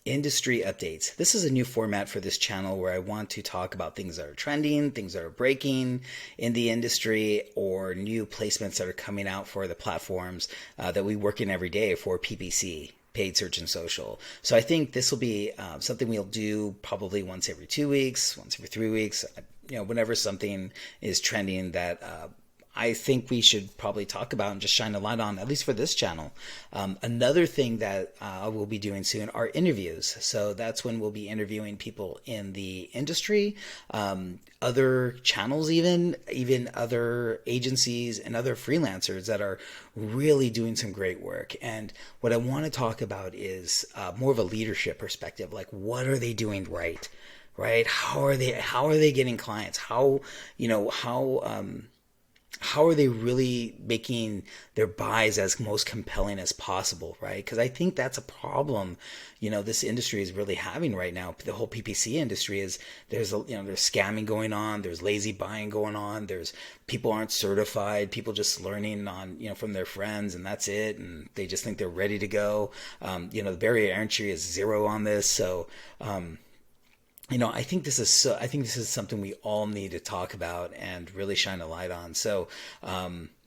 Industry updates. This is a new format for this channel where I want to talk about things that are trending, things that are breaking in the industry, or new placements that are coming out for the platforms that we work in every day for PPC. Paid search and social. So I think this will be something we'll do probably once every 2 weeks, once every 3 weeks, whenever something is trending that I think we should probably talk about and just shine a light on, at least for this channel. Another thing that we'll be doing soon are interviews. So that's when we'll be interviewing people in the industry, other channels, even other agencies and other freelancers that are really doing some great work. And what I want to talk about is more of a leadership perspective. Like, what are they doing right? Right? How are they getting clients? How are they really making their buys as most compelling as possible, right? Because I think that's a problem, this industry is really having right now. The whole PPC industry is there's scamming going on, there's lazy buying going on, there's people aren't certified, people just learning on from their friends, and that's it, and they just think they're ready to go. The barrier to entry is zero on this, so. I think this is something we all need to talk about and really shine a light on. So,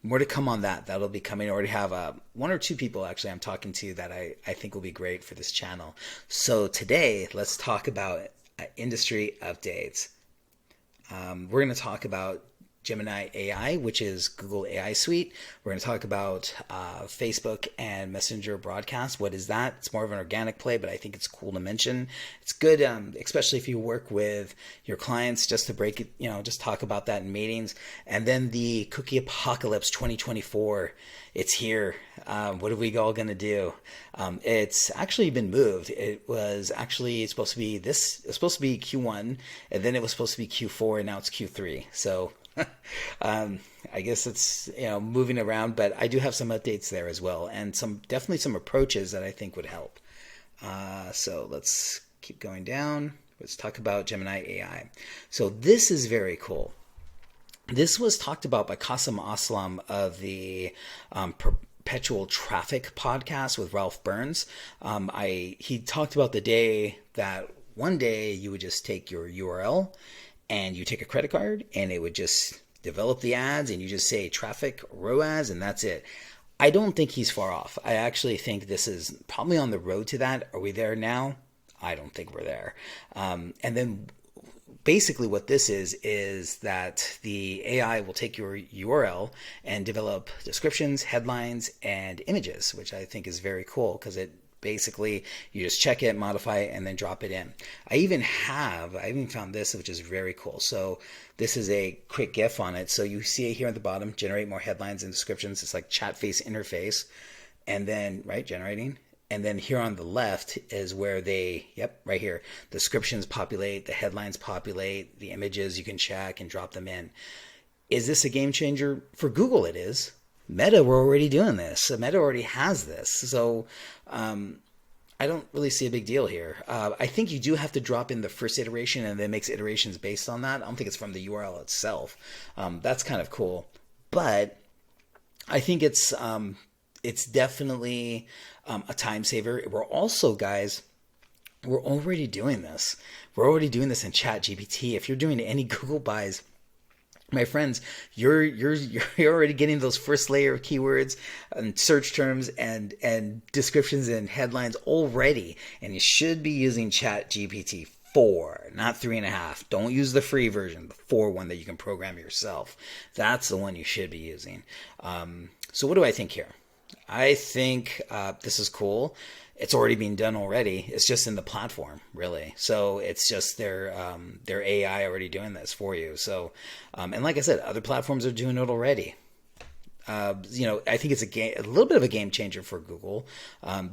more to come on that. That'll be coming. I already have one or two people actually I'm talking to that I think will be great for this channel. So today, let's talk about industry updates. We're going to talk about Gemini AI, which is Google AI Suite. We're going to talk about Facebook and Messenger broadcast. What is that? It's more of an organic play, but I think it's cool to mention. It's good, especially if you work with your clients, just to break it, just talk about that in meetings. And then the Cookie Apocalypse 2024. It's here. What are we all going to do? It's actually been moved. It was actually supposed to be Q1, and then it was supposed to be Q4, and now it's Q3. So I guess it's moving around, but I do have some updates there as well, and definitely some approaches that I think would help. So let's keep going down. Let's talk about Gemini AI. So this is very cool. This was talked about by Qasim Aslam of the Perpetual Traffic podcast with Ralph Burns. He talked about the day that one day you would just take your URL and you take a credit card and it would just develop the ads, and you just say traffic ROAS, and that's it. I don't think he's far off. I actually think this is probably on the road to that. Are we there now? I don't think we're there. And then basically what this is that the AI will take your URL and develop descriptions, headlines, and images, which I think is very cool because it basically you just check it, modify it, and then drop it in. I even found this, which is very cool. So this is a quick GIF on it. So you see it here at the bottom, generate more headlines and descriptions. It's like chat face interface, and then generating. And then here on the left is where right here, descriptions populate, the headlines populate, the images you can check and drop them in. Is this a game changer? For Google, it is. Meta, we're already doing this. Meta already has this. So I don't really see a big deal here. I think you do have to drop in the first iteration and then makes iterations based on that. I don't think it's from the URL itself. That's kind of cool. But I think it's definitely a time saver. We're also, guys, we're already doing this. We're already doing this in ChatGPT. If you're doing any Google buys, my friends, you're already getting those first layer of keywords and search terms and descriptions and headlines already, and you should be using ChatGPT 4, not 3.5. Don't use the free version, the 4 one that you can program yourself. That's the one you should be using. So what do I think here? I think this is cool. It's already being done already. It's just in the platform, really. So it's just their AI already doing this for you. So, and like I said, other platforms are doing it already. I think it's a little bit of a game changer for Google,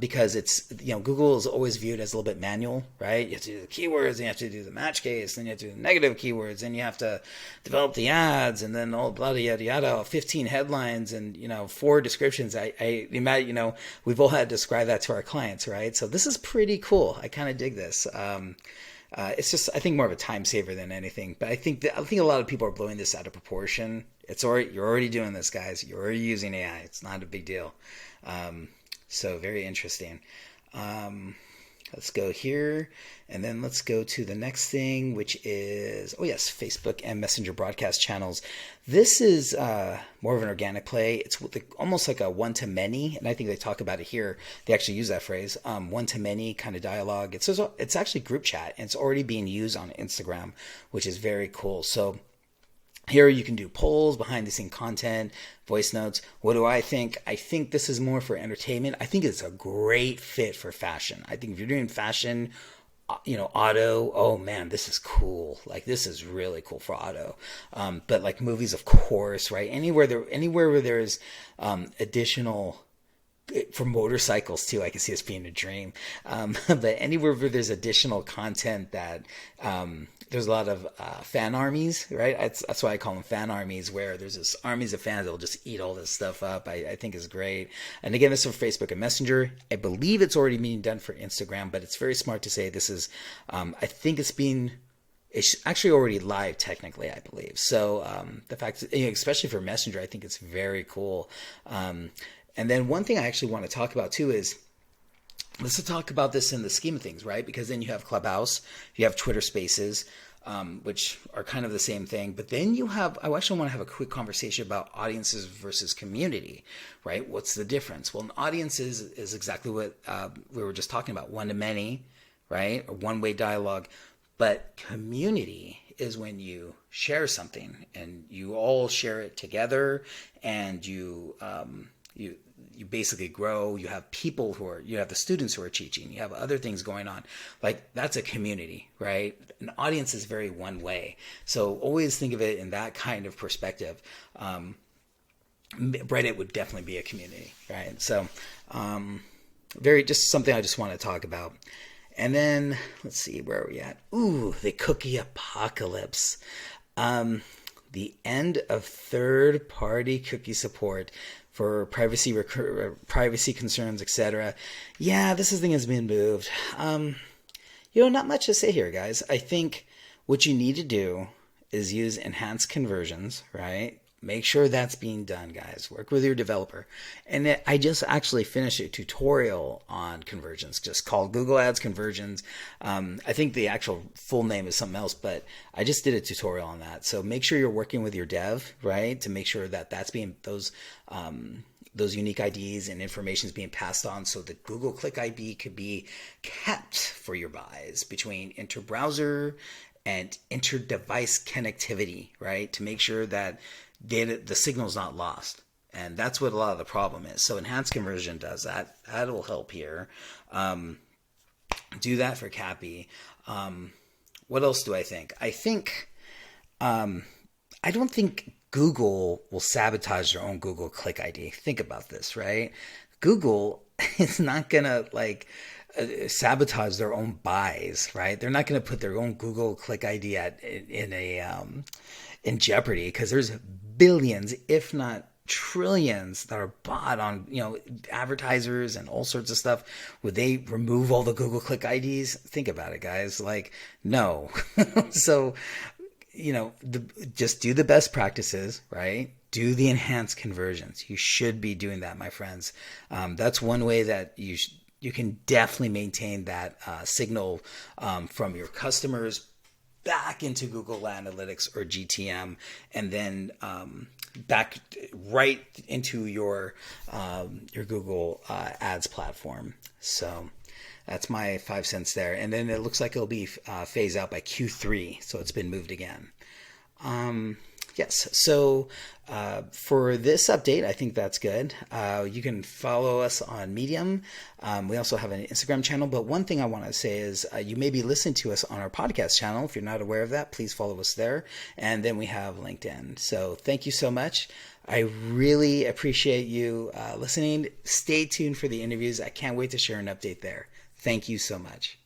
because it's, Google is always viewed as a little bit manual, right? You have to do the keywords, and you have to do the match case, then you have to do the negative keywords, and you have to develop the ads, and then all blah, yada, yada, 15 headlines and, 4 descriptions. I imagine, we've all had to describe that to our clients, right? So this is pretty cool. I kind of dig this. It's just, I think, more of a time saver than anything. But I think a lot of people are blowing this out of proportion. You're already doing this, guys. You're already using AI. It's not a big deal. So very interesting. Let's go here, and then let's go to the next thing, which is, oh yes, Facebook and Messenger broadcast channels. This is more of an organic play. It's almost like a one-to-many, and I think they talk about it here. They actually use that phrase, one-to-many kind of dialogue. It's actually group chat, and it's already being used on Instagram, which is very cool. So here you can do polls, behind the scene content, voice notes. What do I think? I think this is more for entertainment. I think it's a great fit for fashion. I think if you're doing fashion, auto, oh man, this is cool. Like this is really cool for auto. But like movies, of course, right? Anywhere where there's additional, for motorcycles too, I can see this being a dream. But anywhere where there's additional content that there's a lot of fan armies, right? That's why I call them fan armies, where there's this armies of fans that will just eat all this stuff up. I think is great. And again, this is for Facebook and Messenger. I believe it's already being done for Instagram, but it's very smart to say this is, I think it's actually already live technically, I believe. So the fact, especially for Messenger, I think it's very cool. And then one thing I actually want to talk about too is, let's talk about this in the scheme of things, right? Because then you have Clubhouse, you have Twitter Spaces, which are kind of the same thing. But then I actually want to have a quick conversation about audiences versus community, right? What's the difference? Well, an audience is exactly what we were just talking about, one-to-many, right? Or one-way dialogue. But community is when you share something and you all share it together, and you basically grow. You have people you have the students who are teaching, you have other things going on. Like that's a community, right? An audience is very one way. So always think of it in that kind of perspective. Reddit would definitely be a community, right? So just something I just want to talk about. And then let's see, where are we at? Ooh, the cookie apocalypse. The end of third-party cookie support for privacy concerns, etc. Yeah, this thing has been moved. Not much to say here, guys. I think what you need to do is use enhanced conversions, right? Make sure that's being done, guys. Work with your developer. And I just actually finished a tutorial on conversions, just called Google Ads Conversions. I think the actual full name is something else, but I just did a tutorial on that. So make sure you're working with your dev, right, to make sure that that's being those unique IDs and information is being passed on, so the Google Click ID could be kept for your buys between inter-browser and inter-device connectivity, right, to make sure that the signal is not lost. And that's what a lot of the problem is. So enhanced conversion does that. That'll help here. Do that for Cappy. What else do I think? I think I don't think Google will sabotage their own Google Click ID. Think about this, right? Google is not gonna sabotage their own buys, right? They're not gonna put their own Google Click ID in jeopardy, because there's billions, if not trillions, that are bought on advertisers and all sorts of stuff. Would they remove all the Google Click IDs? Think about it, guys. No. So just do the best practices, right? Do the enhanced conversions. You should be doing that, my friends. That's one way that you can definitely maintain that signal from your customers back into Google Analytics or GTM, and then back right into your Google Ads platform. So that's my 5 cents there. And then it looks like it'll be phased out by Q3, so it's been moved again. Yes, so for this update, I think that's good. You can follow us on Medium. We also have an Instagram channel, but one thing I want to say is you may be listening to us on our podcast channel. If you're not aware of that, please follow us there. And then we have LinkedIn. So thank you so much. I really appreciate you listening. Stay tuned for the interviews. I can't wait to share an update there. Thank you so much.